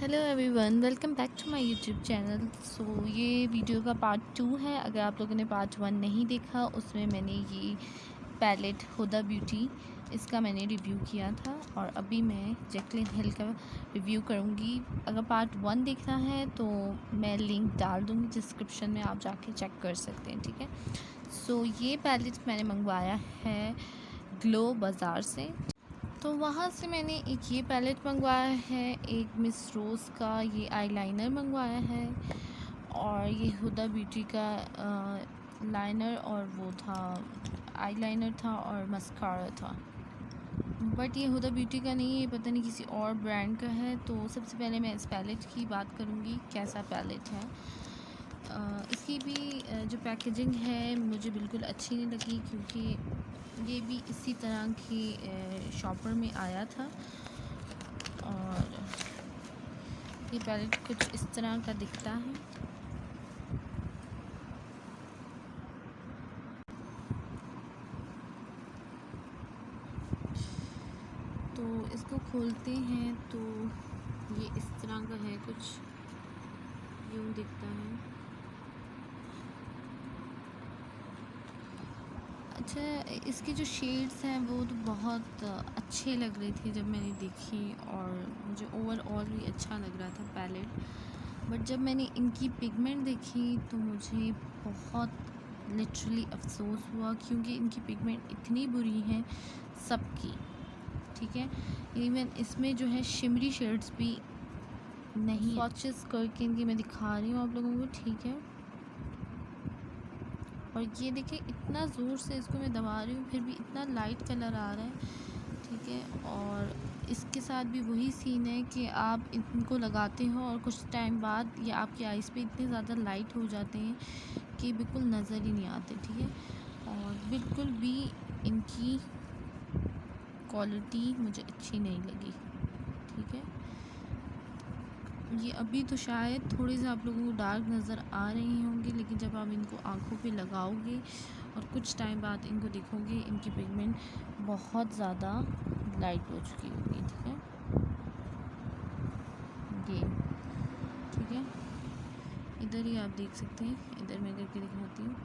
Hello everyone, welcome back to my YouTube channel. ये video का part 2 है। अगर आप लोगों ने पार्ट 1 नहीं देखा, उसमें मैंने ये पैलेट हुदा ब्यूटी इसका मैंने रिव्यू किया था और अभी मैं जैकलिन हिल का रिव्यू करूँगी। अगर पार्ट 1 देखना है तो मैं लिंक डाल दूँगी डिस्क्रिप्शन में, आप जाके चेक कर सकते हैं, ठीक है। ये पैलेट मैंने मंगवाया है ग्लो बाज़ार से। तो वहाँ से मैंने एक ये पैलेट मंगवाया है, एक मिस रोज़ का ये आईलाइनर मंगवाया है और ये हुदा ब्यूटी का लाइनर और वो था आईलाइनर था और मस्कारा था। बट ये हुदा ब्यूटी का नहीं है, पता नहीं किसी और ब्रांड का है। तो सबसे पहले मैं इस पैलेट की बात करूँगी, कैसा पैलेट है। इसकी भी जो पैकेजिंग है मुझे बिल्कुल अच्छी नहीं लगी, क्योंकि ये भी इसी तरह की शॉपर में आया था और ये पैलेट कुछ इस तरह का दिखता है। तो इसको खोलते हैं तो ये इस तरह का है, कुछ यूँ दिखता है। अच्छा, इसके जो शेड्स हैं वो तो बहुत अच्छे लग रहे थे जब मैंने देखी और मुझे ओवरऑल भी अच्छा लग रहा था पैलेट। बट जब मैंने इनकी पिगमेंट देखी तो मुझे बहुत लिटरली अफसोस हुआ, क्योंकि इनकी पिगमेंट इतनी बुरी है सबकी, ठीक है। इवन इसमें जो है शिमरी शेड्स भी नहीं, स्वॉचेस करके इनकी मैं दिखा रही हूँ आप लोगों को, ठीक है। और ये देखिए इतना ज़ोर से इसको मैं दबा रही हूँ फिर भी इतना लाइट कलर आ रहा है, ठीक है। और इसके साथ भी वही सीन है कि आप इनको लगाते हो और कुछ टाइम बाद ये आपकी आइज़ पे इतने ज़्यादा लाइट हो जाते हैं कि बिल्कुल नज़र ही नहीं आते, ठीक है। और बिल्कुल भी इनकी क्वालिटी मुझे अच्छी नहीं लगी, ठीक है। ये अभी तो शायद थोड़े से आप लोगों को डार्क नज़र आ रहे होंगे, लेकिन जब आप इनको आँखों पे लगाओगे और कुछ टाइम बाद इनको देखोगे, इनकी पिगमेंट बहुत ज़्यादा लाइट हो चुकी होगी, ठीक है। ये ठीक है, इधर ही आप देख सकते हैं, इधर मैं करके दिखाती हूँ,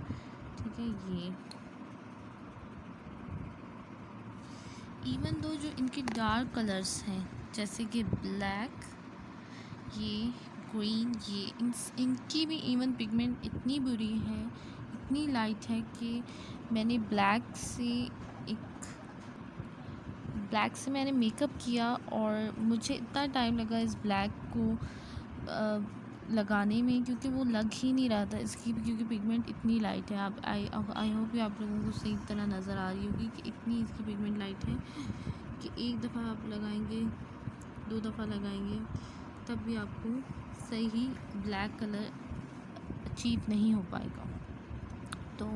ठीक है। ये इवन दो जो इनके डार्क कलर्स हैं जैसे कि ब्लैक, ये ग्रीन, ये इनकी भी इवन पिगमेंट इतनी बुरी है, इतनी लाइट है कि मैंने ब्लैक से मैंने मेकअप किया और मुझे इतना टाइम लगा इस ब्लैक को लगाने में, क्योंकि वो लग ही नहीं रहा था इसकी, क्योंकि पिगमेंट इतनी लाइट है। आप आई होप कि आप लोगों को सही तरह नज़र आ रही होगी कि इतनी इसकी पिगमेंट लाइट है कि एक दफ़ा आप लगाएंगे, 2 दफ़ा लगाएंगे, तब भी आपको सही ब्लैक कलर अचीव नहीं हो पाएगा। तो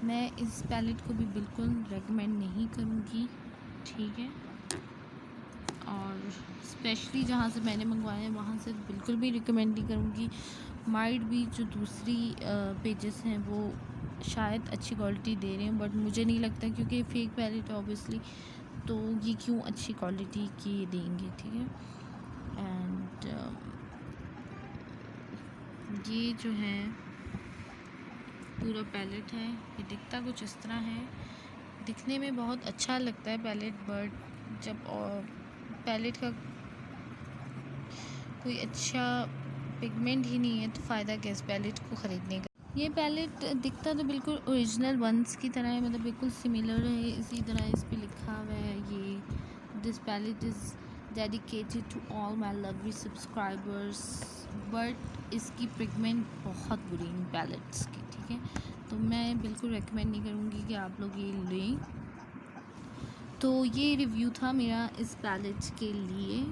मैं इस पैलेट को भी बिल्कुल रेकमेंड नहीं करूँगी, ठीक है। और स्पेशली जहाँ से मैंने मंगवाया है वहाँ से बिल्कुल भी रिकमेंड नहीं करूँगी। माइट भी जो दूसरी पेजेस हैं वो शायद अच्छी क्वालिटी दे रहे हैं, बट मुझे नहीं लगता, क्योंकि फेक पैलेट है ऑब्वियसली, तो ये क्यों अच्छी क्वालिटी की देंगे, ठीक है। एंड ये जो है पूरा पैलेट है, ये दिखता कुछ इस तरह है। दिखने में बहुत अच्छा लगता है पैलेट, बट जब पैलेट का कोई अच्छा पिगमेंट ही नहीं है तो फ़ायदा क्या इस पैलेट को ख़रीदने का। ये पैलेट दिखता तो बिल्कुल ओरिजिनल वंस की तरह है, मतलब बिल्कुल सिमिलर है, इसी तरह इस पे लिखा हुआ है ये this palette is dedicated to all my lovely subscribers, but इसकी पिगमेंट बहुत बुरी इन पैलेट्स की, ठीक है। तो मैं बिल्कुल रेकमेंड नहीं करूँगी कि आप लोग ये लें। तो ये रिव्यू था मेरा इस पैलेट के लिए।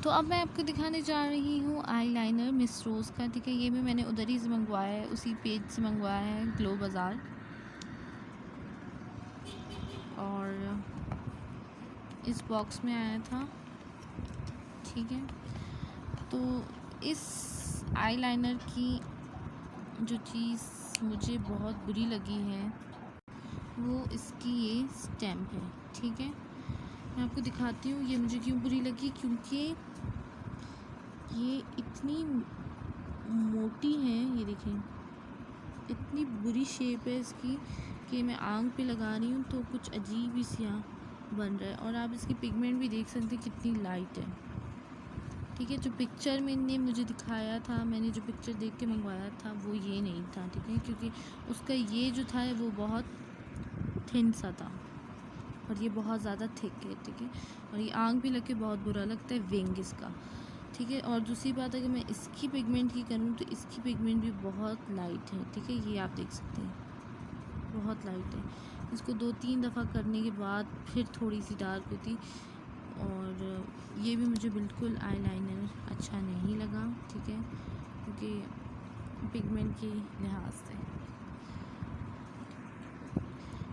तो अब मैं आपको दिखाने जा रही हूँ आईलाइनर मिस रोज़ का, ठीक है। ये भी मैंने उधर ही से मंगवाया है, उसी पेज से मंगवाया है, ग्लो बाज़ार। और इस बॉक्स में आया था, ठीक है। तो इस आईलाइनर की जो चीज़ मुझे बहुत बुरी लगी है वो इसकी ये स्टैम्प है, ठीक है। मैं आपको दिखाती हूँ ये मुझे क्यों बुरी लगी, क्योंकि ये इतनी मोटी हैं, ये देखें इतनी बुरी शेप है इसकी कि मैं आंख पे लगा रही हूँ तो कुछ अजीब ही सा बन रहा है। और आप इसकी पिगमेंट भी देख सकते हैं कितनी लाइट है। ठीक है, जो पिक्चर में इनने मुझे दिखाया था, मैंने जो पिक्चर देख के मंगवाया था वो ये नहीं था। ठीक है, क्योंकि उसका ये जो था वो बहुत थिन सा था और ये बहुत ज़्यादा थिक है। ठीक है, और ये आंख भी लग के बहुत बुरा लगता है विंग इसका। ठीक है, और दूसरी बात अगर मैं इसकी पिगमेंट की करूँ तो इसकी पिगमेंट भी बहुत लाइट है। ठीक है, ये आप देख सकते हैं बहुत लाइट है। इसको 2-3 दफ़ा करने के बाद फिर थोड़ी सी डार्क होती। और ये भी मुझे बिल्कुल आईलाइनर अच्छा नहीं लगा। ठीक है, क्योंकि पिगमेंट के लिहाज से।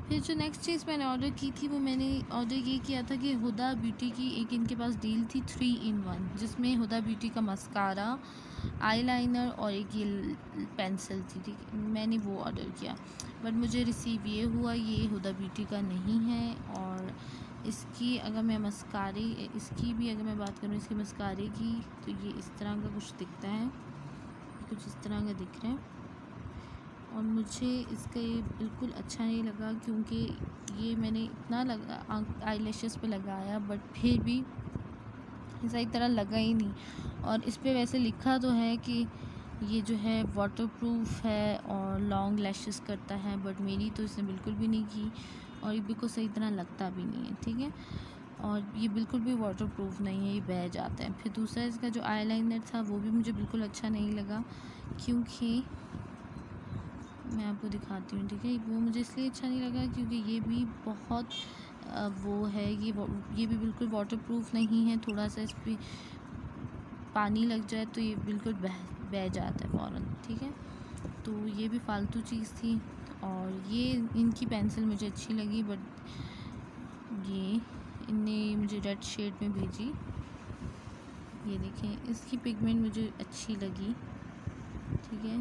फिर जो नेक्स्ट चीज़ मैंने ऑर्डर की थी वो मैंने ऑर्डर ये किया था कि हुदा ब्यूटी की एक इनके पास डील थी 3 in 1, जिसमें हुदा ब्यूटी का मस्कारा, आईलाइनर और एक ये पेंसिल थी। ठीक है, मैंने वो ऑर्डर किया, बट मुझे रिसीव ये हुआ ये हुदा ब्यूटी का नहीं है। और इसकी अगर मैं मस्कारे इसकी भी अगर मैं बात करूँ इसके मस्कारे की, तो ये इस तरह का कुछ दिखता है, कुछ इस तरह का दिख रहा है। और मुझे इसका ये बिल्कुल अच्छा नहीं लगा, क्योंकि ये मैंने इतना लगा आई लैशेस पे लगाया बट फिर भी सही तरह लगा ही नहीं। और इस पे वैसे लिखा तो है कि ये जो है वाटरप्रूफ है और लॉन्ग लैशेस करता है, बट मेरी तो इसने बिल्कुल भी नहीं की और ये बिल्कुल सही तरह लगता भी नहीं है। ठीक है, और ये बिल्कुल भी वाटरप्रूफ नहीं है, ये बह जाता है। फिर दूसरा इसका जो आईलाइनर था वो भी मुझे बिल्कुल अच्छा नहीं लगा, क्योंकि मैं आपको दिखाती हूँ। ठीक है, वो मुझे इसलिए अच्छा नहीं लगा क्योंकि ये भी बहुत वो है, ये भी बिल्कुल वाटरप्रूफ नहीं है। थोड़ा सा इस पर पानी लग जाए तो ये बिल्कुल बह जाता है फ़ौरन। ठीक है, तो ये भी फ़ालतू चीज़ थी। और ये इनकी पेंसिल मुझे अच्छी लगी, बट ये इनने मुझे रेड शेड में भेजी। ये देखें, इसकी पिगमेंट मुझे अच्छी लगी। ठीक है,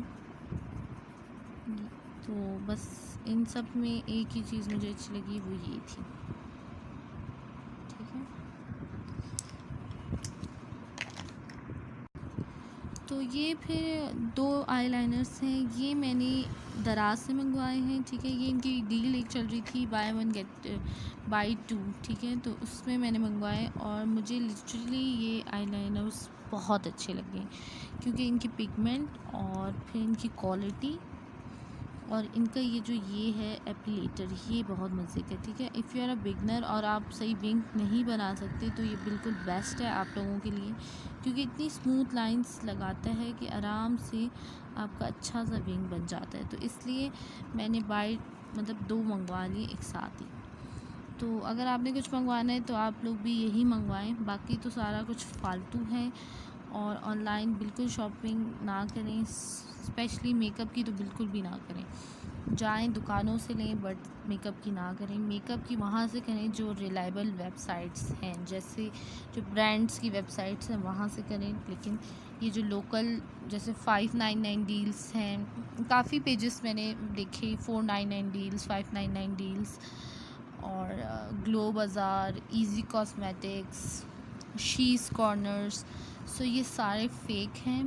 तो बस इन सब में एक ही चीज़ मुझे अच्छी लगी, वो ये थी। ठीक है, तो ये फिर 2 आईलाइनर्स हैं, ये मैंने दराज से मंगवाए हैं। ठीक है, ये इनकी डील एक चल रही थी बाय 1 गेट बाय 2। ठीक है, तो उसमें मैंने मंगवाए और मुझे लिटरली ये आईलाइनर्स बहुत अच्छे लगे, क्योंकि इनकी पिगमेंट और फिर इनकी क्वालिटी और इनका ये जो ये है एपिलेटर, ये बहुत मज़े का। ठीक है, if you are a beginner और आप सही विंग नहीं बना सकते तो ये बिल्कुल बेस्ट है आप लोगों के लिए, क्योंकि इतनी स्मूथ लाइंस लगाता है कि आराम से आपका अच्छा सा विंग बन जाता है। तो इसलिए मैंने मतलब 2 मंगवा लिए एक साथ ही। तो अगर आपने कुछ मंगवाना है तो आप लोग भी यही मंगवाएं, बाकी तो सारा कुछ फालतू है। और ऑनलाइन बिल्कुल शॉपिंग ना करें, स्पेशली मेकअप की तो बिल्कुल भी ना करें। जाएं दुकानों से लें, बट मेकअप की ना करें। मेकअप की वहाँ से करें जो रिलायबल वेबसाइट्स हैं, जैसे जो ब्रांड्स की वेबसाइट्स हैं वहाँ से करें। लेकिन ये जो लोकल जैसे 599 डील्स हैं, काफ़ी पेजेस मैंने देखे, 499 डील्स, 599 डील्स और ग्लो बाज़ार, इजी कॉस्मेटिक्स, शीज़ कॉर्नर्स, सो ये सारे फेक हैं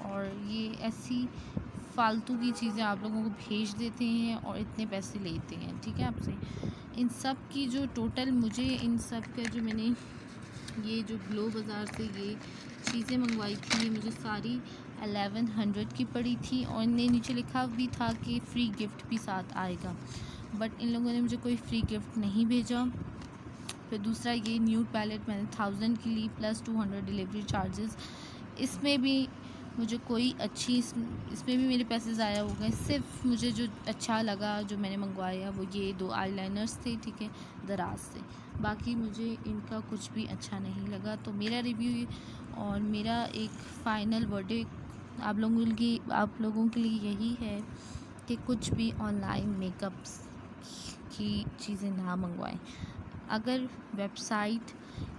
और ये ऐसी फालतू की चीज़ें आप लोगों को भेज देते हैं और इतने पैसे लेते हैं। ठीक है, आपसे इन सब की जो टोटल मुझे इन सब का जो मैंने ये जो ग्लो बाज़ार से ये चीज़ें मंगवाई थी, ये मुझे सारी 1100 की पड़ी थी। और इनने नीचे लिखा भी था कि फ्री गिफ्ट भी साथ आएगा, बट इन लोगों ने मुझे कोई फ्री गिफ्ट नहीं भेजा। फिर दूसरा ये न्यूड पैलेट मैंने 1000 की ली प्लस 200 डिलीवरी चार्जेस। इसमें भी मुझे कोई अच्छी इसमें भी मेरे पैसे ज़ाया हो गए। सिर्फ मुझे जो अच्छा लगा जो मैंने मंगवाया वो ये 2 आईलाइनर्स थे। ठीक है, दराज से, बाकी मुझे इनका कुछ भी अच्छा नहीं लगा। तो मेरा रिव्यू और मेरा एक फ़ाइनल वर्डिक्ट आप लोगों के लिए यही है कि कुछ भी ऑनलाइन मेकअप्स की चीज़ें ना मंगवाएं। अगर वेबसाइट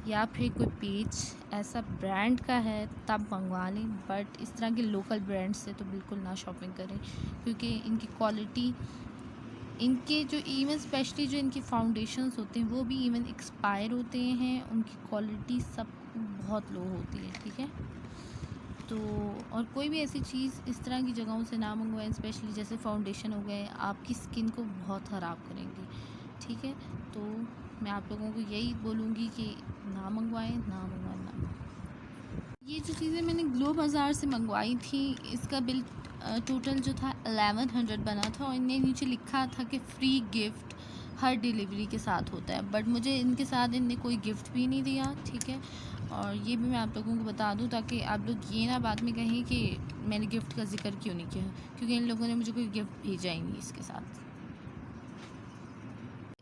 या फिर कोई पेज ऐसा ब्रांड का है तब मंगवा लें, बट इस तरह के लोकल ब्रांड से तो बिल्कुल ना शॉपिंग करें, क्योंकि इनकी क्वालिटी इनके जो इवन स्पेशली जो इनके फाउंडेशंस होते हैं वो भी इवन एक्सपायर होते हैं, उनकी क्वालिटी सब बहुत लो होती है, ठीक है। तो और कोई भी ऐसी चीज़ इस तरह की जगहों से ना मंगवाएं, स्पेशली जैसे फाउंडेशन हो गए, आपकी स्किन को बहुत ख़राब करेंगे, ठीक है। तो मैं आप लोगों को यही बोलूँगी कि ना मंगवाएं, ना मंगवाएं, ना मंगवाएं। ये जो चीज़ें मैंने ग्लो बाज़ार से मंगवाई थी, इसका बिल टोटल जो था 1100 बना था, और इनने नीचे लिखा था कि फ्री गिफ्ट हर डिलीवरी के साथ होता है, बट मुझे इनके साथ इनने कोई गिफ्ट भी नहीं दिया, ठीक है। और ये भी मैं आप लोगों को बता दूं ताकि आप लोग ये ना बाद में कहें कि मैंने गिफ्ट का जिक्र क्यों नहीं किया, क्योंकि इन लोगों ने मुझे कोई गिफ्ट भेजा ही नहीं इसके साथ।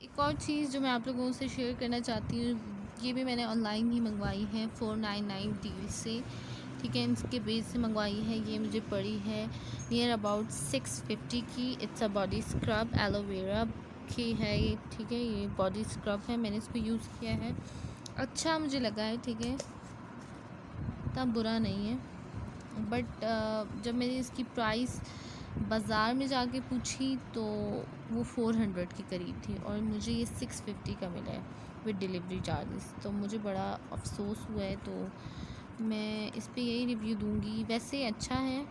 एक और चीज़ जो मैं आप लोगों से शेयर करना चाहती हूँ, ये भी मैंने ऑनलाइन ही मंगवाई है 499 डील से, ठीक है। इसके बेस से मंगवाई है, ये मुझे पड़ी है नियर अबाउट 650 की। It's a body scrub, aloe vera की है ये, ठीक है। ये बॉडी स्क्रब है, मैंने इसको यूज़ किया है, अच्छा मुझे लगा है, ठीक है, इतना बुरा नहीं है। बट जब मैंने इसकी प्राइस बाज़ार में जाके पूछी तो वो 400 के करीब थी, और मुझे ये 650 का मिला है विद डिलीवरी चार्जेस। तो मुझे बड़ा अफसोस हुआ है, तो मैं इस पे यही रिव्यू दूंगी। वैसे अच्छा है,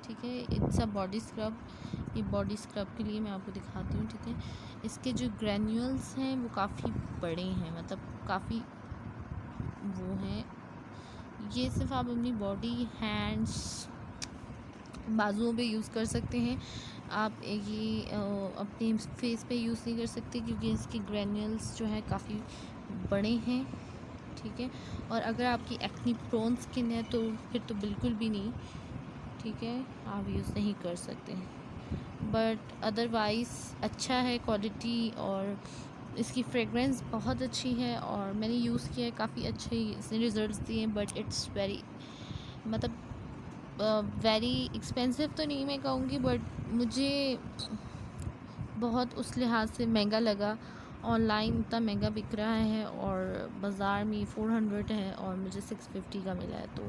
ठीक है। इट्स अ बॉडी स्क्रब, ये बॉडी स्क्रब के लिए मैं आपको दिखाती हूँ, ठीक है। इसके जो ग्रैन्यूल्स हैं वो काफ़ी बड़े हैं, मतलब काफ़ी वो हैं। ये सिर्फ आप अपनी बॉडी, हैंड्स, बाजुओं पे यूज़ कर सकते हैं। आप ये अपने फेस पे यूज़ नहीं कर सकते, क्योंकि इसके ग्रैन्यूल्स जो है काफ़ी बड़े हैं, ठीक है। और अगर आपकी एक्नी प्रोन स्किन है तो फिर तो बिल्कुल भी नहीं, ठीक है, आप यूज़ नहीं कर सकते। बट अदरवाइज़ अच्छा है क्वालिटी, और इसकी फ्रेगरेंस बहुत अच्छी है, और मैंने यूज़ किया है, काफ़ी अच्छे इसने रिज़ल्ट्स दिए। बट इट्स वेरी, मतलब वेरी एक्सपेंसिव तो नहीं मैं कहूँगी, बट मुझे बहुत उस लिहाज से महंगा लगा। ऑनलाइन इतना महंगा बिक रहा है और बाज़ार में 400 है, और मुझे 650 का मिला है। तो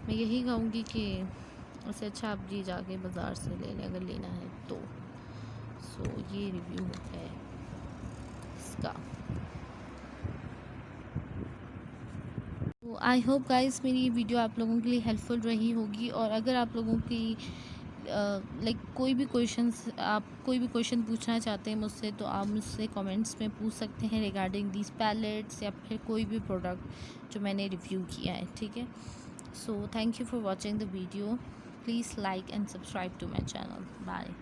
मैं यही कहूँगी कि उससे अच्छा आप जी जाके बाज़ार से ले लें अगर लेना है तो। सो ये रिव्यू है इसका। तो आई होप गाइस मेरी ये वीडियो आप लोगों के लिए हेल्पफुल रही होगी, और अगर आप लोगों की कोई भी क्वेश्चन पूछना चाहते हैं मुझसे, तो आप मुझसे कमेंट्स में पूछ सकते हैं रिगार्डिंग दीज पैलेट्स, या फिर कोई भी प्रोडक्ट जो मैंने रिव्यू किया है, ठीक है। So thank you for watching the video, please like and subscribe to my channel. Bye.